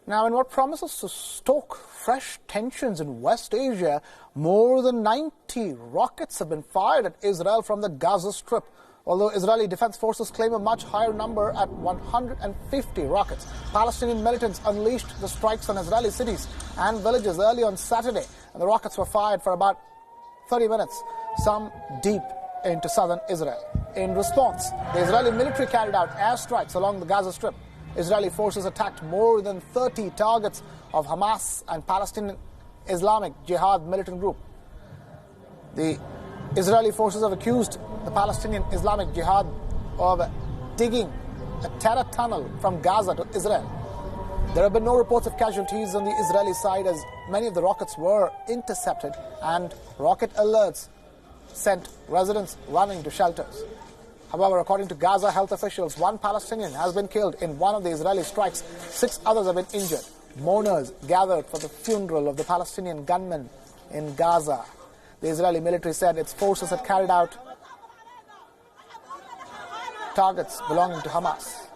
Now, in what promises to stoke fresh tensions in West Asia, more than 90 rockets have been fired at Israel from the Gaza Strip, although Israeli defense forces claim a much higher number at 150 rockets. Palestinian militants unleashed the strikes on Israeli cities and villages early on Saturday, and the rockets were fired for about 30 minutes, some deep into southern Israel. In response, the Israeli military carried out airstrikes along the Gaza Strip. Israeli forces attacked more than 30 targets of Hamas and Palestinian Islamic Jihad militant group. The Israeli forces have accused the Palestinian Islamic Jihad of digging a terror tunnel from Gaza to Israel. There have been no reports of casualties on the Israeli side, as many of the rockets were intercepted and rocket alerts sent residents running to shelters. However, according to Gaza health officials, one Palestinian has been killed in one of the Israeli strikes. 6 others have been injured. Mourners gathered for the funeral of the Palestinian gunman in Gaza. The Israeli military said its forces had carried out targets belonging to Hamas.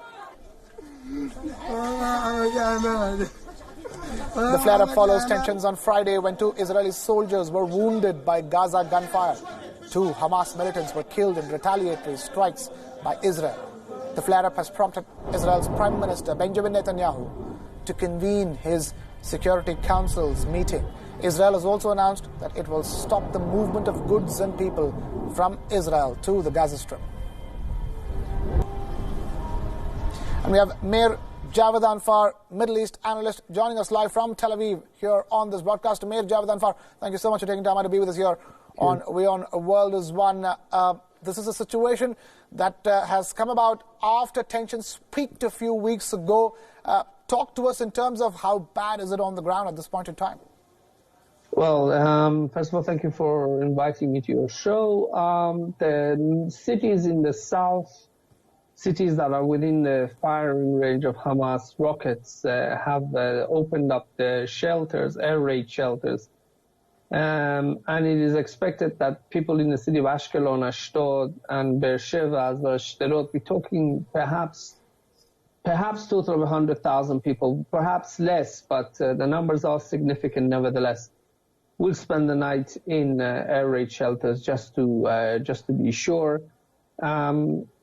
The flare-up follows tensions on Friday when 2 Israeli soldiers were wounded by Gaza gunfire. 2 Hamas militants were killed in retaliatory strikes by Israel. The flare-up has prompted Israel's Prime Minister Benjamin Netanyahu to convene his Security Council's meeting. Israel has also announced that it will stop the movement of goods and people from Israel to the Gaza Strip. And we have Mayor Javed Anfar, Middle East analyst, joining us live from Tel Aviv here on this broadcast. Mayor Javed Anfar, thank you so much for taking time out to be with us here on WION World is One. This is a situation that has come about after tensions peaked a few weeks ago. Talk to us in terms of how bad is it on the ground at this point in time? Well, first of all, thank you for inviting me to your show. The cities in the south, cities that are within the firing range of Hamas rockets, have opened up the shelters, air raid shelters. And it is expected that people in the city of Ashkelon, Ashdod, and Beersheba, as well as Shderot, we're talking perhaps total of 100,000 people, perhaps less, but the numbers are significant nevertheless. We'll spend the night in air raid shelters just to be sure.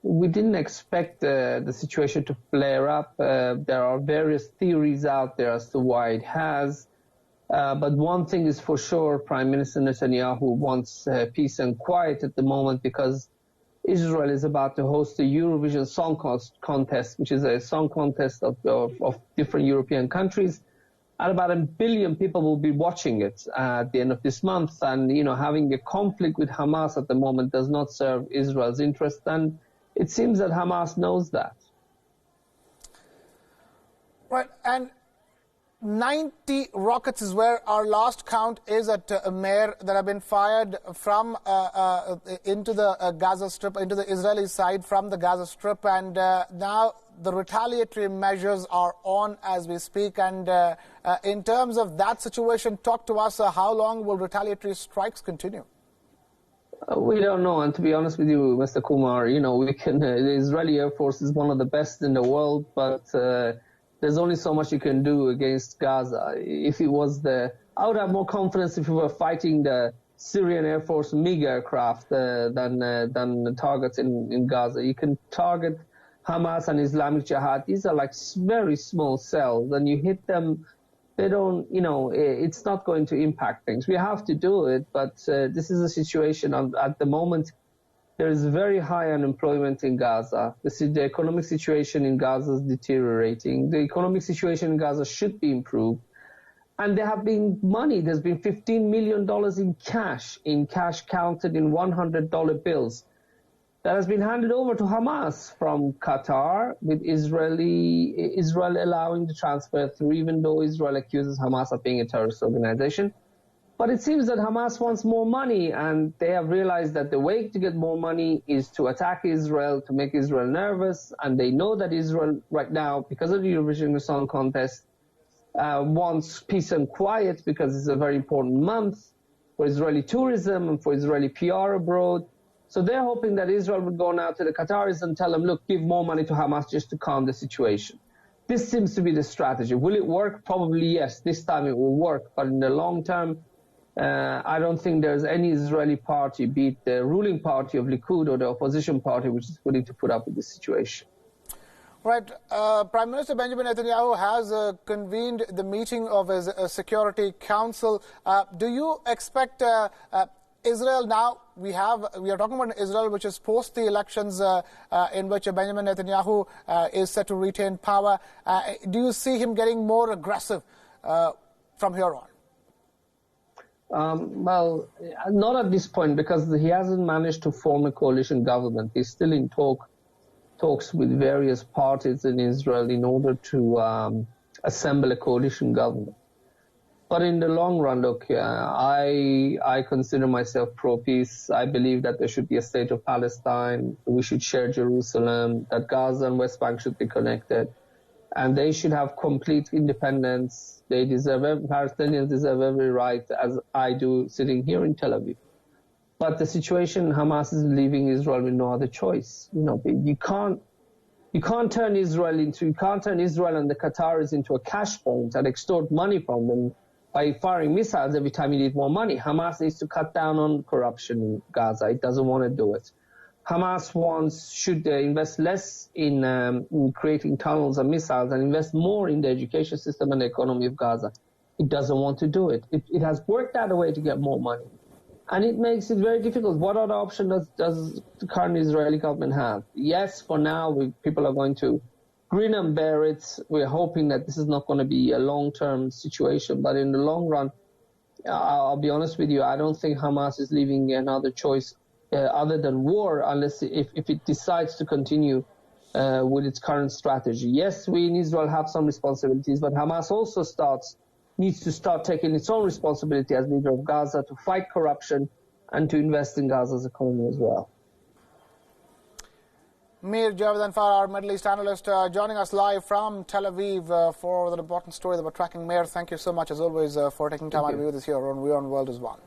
We didn't expect the situation to flare up. There are various theories out there as to why it has. But one thing is for sure, Prime Minister Netanyahu wants peace and quiet at the moment because Israel is about to host a Eurovision Song Contest, which is a song contest of different European countries. And about 1 billion people will be watching it at the end of this month. And, having a conflict with Hamas at the moment does not serve Israel's interest. And it seems that Hamas knows that. Right. And 90 rockets is where our last count is at Mayor that have been fired from into the Gaza Strip, into the Israeli side from the Gaza Strip, and now the retaliatory measures are on as we speak. And in terms of that situation, talk to us. How long will retaliatory strikes continue? We don't know, and to be honest with you, Mr. Kumar, the Israeli Air Force is one of the best in the world, but there's only so much you can do against Gaza. If it was I would have more confidence if we were fighting the Syrian Air Force MiG aircraft than the targets in Gaza. You can target Hamas and Islamic Jihad. These are like very small cells, and you hit them, they don't, it's not going to impact things. We have to do it, but this is a situation at the moment. There is very high unemployment in Gaza. The economic situation in Gaza is deteriorating. The economic situation in Gaza should be improved. And there have been money. There's been $15 million in cash counted in $100 bills that has been handed over to Hamas from Qatar, with Israel allowing the transfer through, even though Israel accuses Hamas of being a terrorist organization. But it seems that Hamas wants more money, and they have realized that the way to get more money is to attack Israel, to make Israel nervous. And they know that Israel right now, because of the Eurovision Song Contest, wants peace and quiet because it's a very important month for Israeli tourism and for Israeli PR abroad. So they're hoping that Israel would go now to the Qataris and tell them, look, give more money to Hamas just to calm the situation. this seems to be the strategy. Will it work? Probably yes. This time it will work. But in the long term, I don't think there's any Israeli party, be it the ruling party of Likud or the opposition party, which is willing to put up with this situation. Right. Prime Minister Benjamin Netanyahu has convened the meeting of his Security Council. Do you expect Israel now? We are talking about Israel, which is post the elections in which Benjamin Netanyahu is set to retain power. Do you see him getting more aggressive from here on? Well, not at this point, because he hasn't managed to form a coalition government. He's still in talks with various parties in Israel in order to assemble a coalition government. But in the long run, look, I consider myself pro-peace. I believe that there should be a state of Palestine. We should share Jerusalem, that Gaza and West Bank should be connected. And they should have complete independence. Palestinians deserve every right, as I do sitting here in Tel Aviv. But the situation, Hamas is leaving Israel with no other choice. You can't turn Israel and the Qataris into a cash point and extort money from them by firing missiles every time you need more money. Hamas needs to cut down on corruption in Gaza. It doesn't want to do it. Hamas should invest less in creating tunnels and missiles and invest more in the education system and the economy of Gaza. It doesn't want to do it. It has worked out a way to get more money. And it makes it very difficult. What other option does the current Israeli government have? Yes, for now, people are going to grin and bear it. We're hoping that this is not going to be a long-term situation. But in the long run, I'll be honest with you, I don't think Hamas is leaving another choice other than war, unless if it decides to continue with its current strategy. Yes, we in Israel have some responsibilities, but Hamas also needs to start taking its own responsibility as leader of Gaza to fight corruption and to invest in Gaza's economy as well. Mir Javed Anfar, our Middle East analyst, joining us live from Tel Aviv for the important story that we're tracking. Mir, thank you so much, as always, for taking time out to be with us here on WION World is One.